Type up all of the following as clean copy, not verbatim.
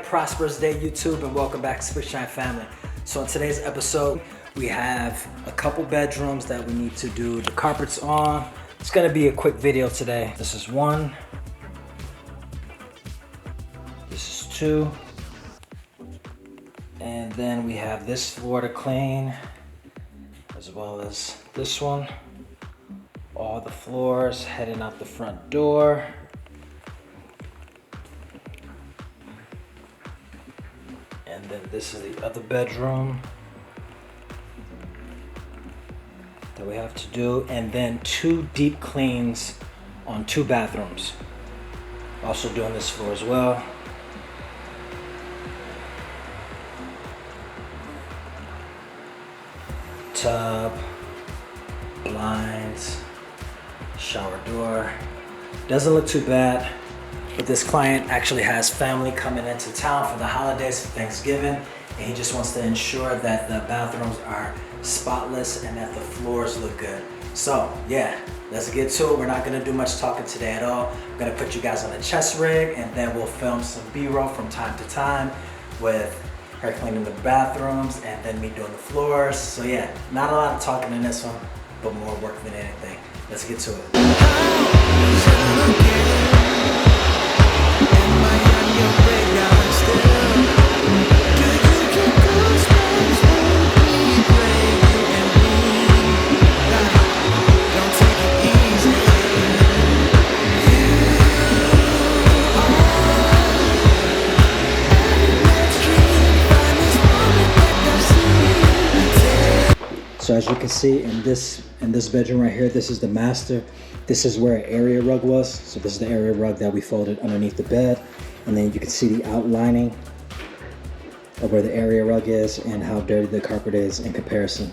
prosperous day, YouTube, and welcome back to Spitshine Family. So in today's episode, we have a couple bedrooms that we need to do the carpets on. It's gonna be a quick video today. This is one. This is two. And then we have this floor to clean, as well as this one. All the floors heading out the front door. And then this is the other bedroom that we have to do. And then 2 deep cleans on 2 bathrooms. Also doing this floor as well. Tub, blinds, shower door. Doesn't look too bad, but this client actually has family coming into town for the holidays, for Thanksgiving, and he just wants to ensure that the bathrooms are spotless and that the floors look good. So yeah, let's get to it. We're not gonna do much talking today at all. I'm gonna put you guys on a chest rig, and then we'll film some B-roll from time to time with her cleaning the bathrooms and then me doing the floors. So yeah, not a lot of talking in this one, but more work than anything. Let's get to it. So as you can see in this bedroom right here, this is the master. This is where an area rug was. So this is the area rug that we folded underneath the bed. And then you can see the outlining of where the area rug is and how dirty the carpet is in comparison.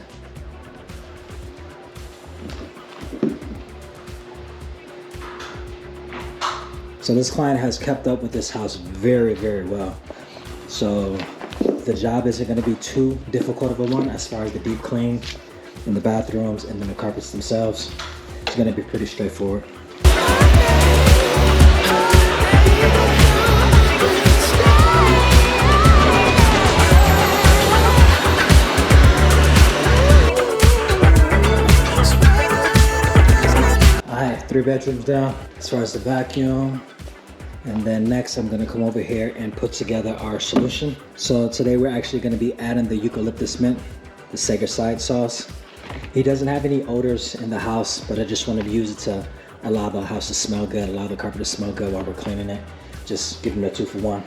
So this client has kept up with this house very, very well. So the job isn't going to be too difficult of a one as far as the deep clean in the bathrooms and then the carpets themselves. It's going to be pretty straightforward. Alright, 3 bedrooms down as far as the vacuum. And then next I'm gonna come over here and put together our solution. So today we're actually gonna be adding the eucalyptus mint, the Sager side sauce. He doesn't have any odors in the house, but I just wanted to use it to allow the house to smell good, allow the carpet to smell good while we're cleaning it. Just give him a 2 for 1.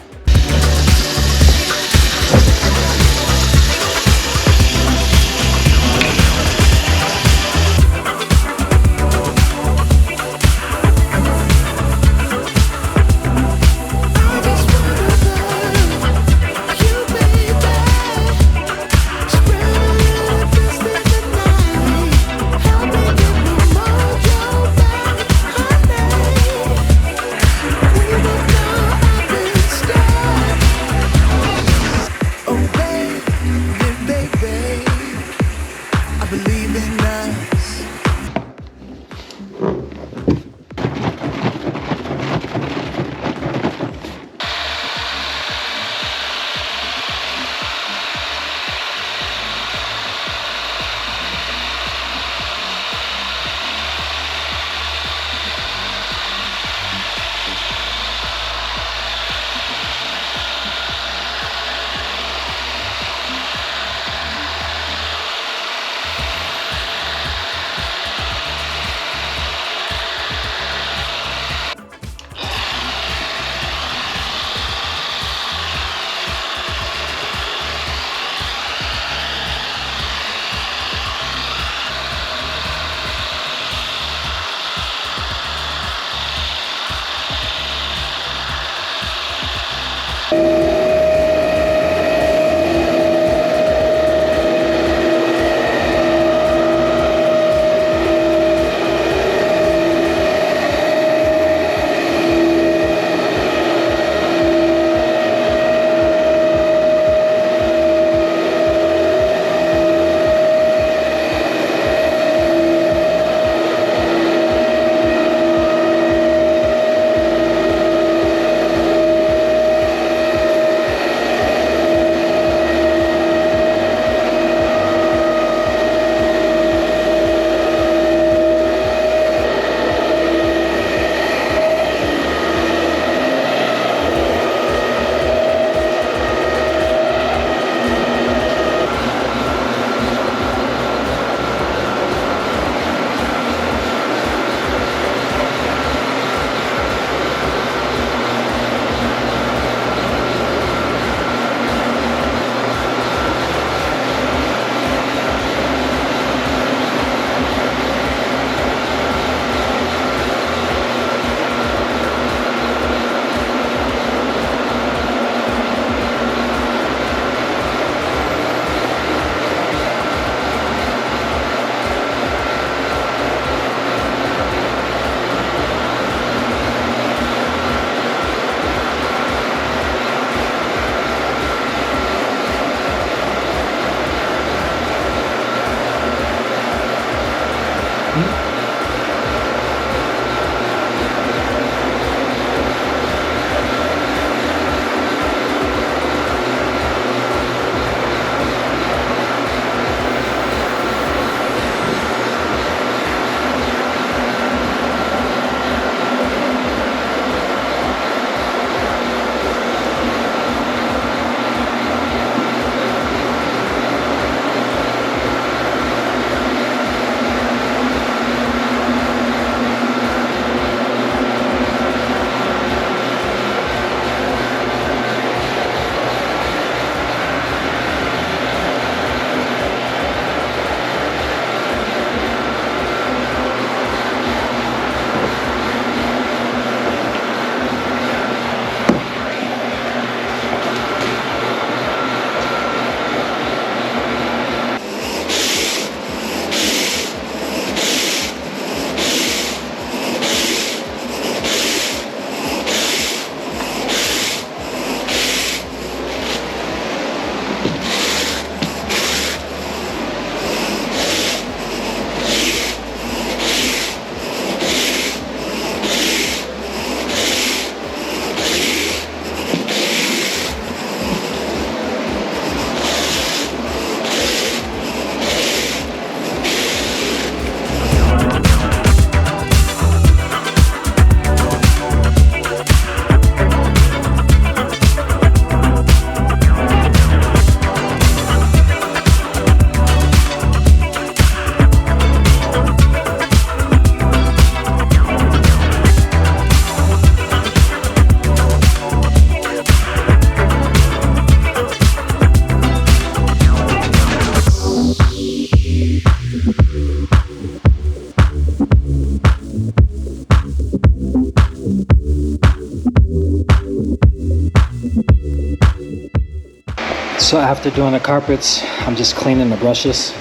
So after doing the carpets, I'm just cleaning the brushes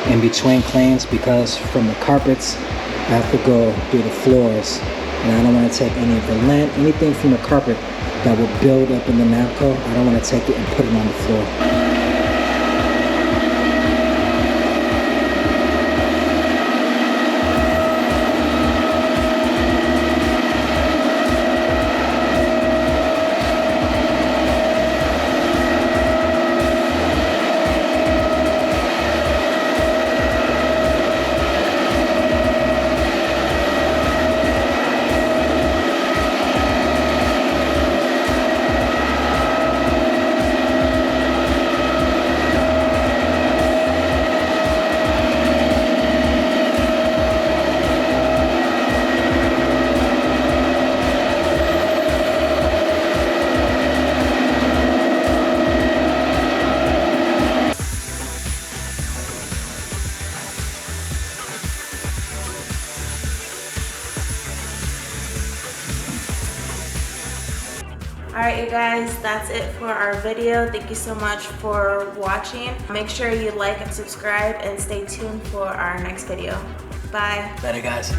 in between cleans, because from the carpets I have to go do the floors, and I don't want to take any of the lint, anything from the carpet that will build up in the napco. I don't want to take it and put it on the floor. Alright you guys, that's it for our video. Thank you so much for watching. Make sure you like and subscribe and stay tuned for our next video. Bye. Later guys.